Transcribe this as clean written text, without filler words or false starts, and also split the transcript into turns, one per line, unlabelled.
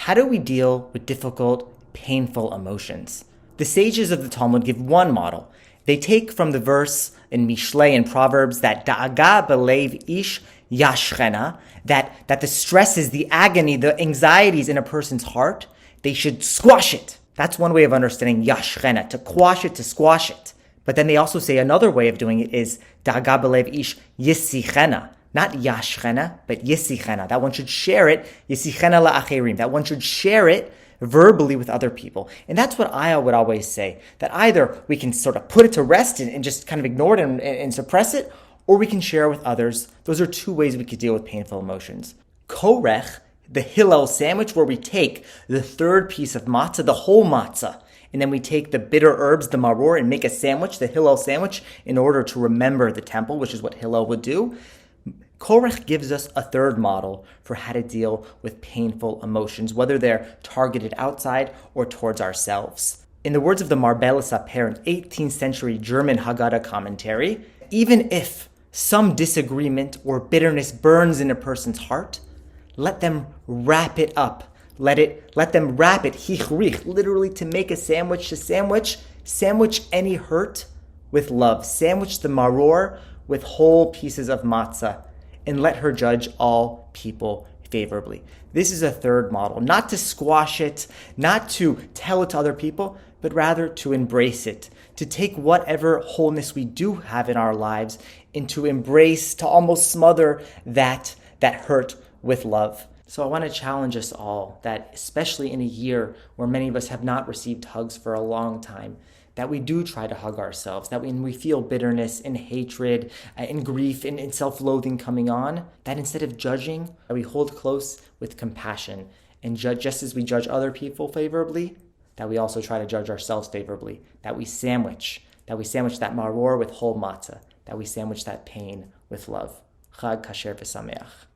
How do we deal with difficult, painful emotions? The sages of the Talmud give one model. They take from the verse in Mishlei and Proverbs that da'aga belev ish yashchena, that the stresses, the agony, the anxieties in a person's heart, they should squash it. That's one way of understanding yashchena, to quash it, to squash it. But then they also say another way of doing it is da'aga belev ish yisichena, not yashchena, but yisichena. That one should share it, yisichena la'acherim. That one should share it verbally with other people. And that's what I would always say, that either we can sort of put it to rest and just kind of ignore it and suppress it, or we can share it with others. Those are two ways we could deal with painful emotions. Korech, the Hillel sandwich, where we take the third piece of matzah, the whole matzah, and then we take the bitter herbs, the maror, and make a sandwich, the Hillel sandwich, in order to remember the temple, which is what Hillel would do. Korech gives us a third model for how to deal with painful emotions, whether they're targeted outside or towards ourselves. In the words of the Marbelis apparent 18th century German Haggadah commentary, even if some disagreement or bitterness burns in a person's heart, let them wrap it up. Let them wrap it, hichrich, literally to make a sandwich, sandwich any hurt with love. Sandwich the maror with whole pieces of matzah, and let her judge all people favorably. This is a third model, not to squash it, not to tell it to other people, but rather to embrace it, to take whatever wholeness we do have in our lives and to embrace, to almost smother that hurt with love. So I want to challenge us all that, especially in a year where many of us have not received hugs for a long time, that we do try to hug ourselves, that when we feel bitterness and hatred and grief and self-loathing coming on, that instead of judging, we hold close with compassion and judge, just as we judge other people favorably, that we also try to judge ourselves favorably, that we sandwich that maror with whole matzah, that we sandwich that pain with love. Chag kasher v'sameach.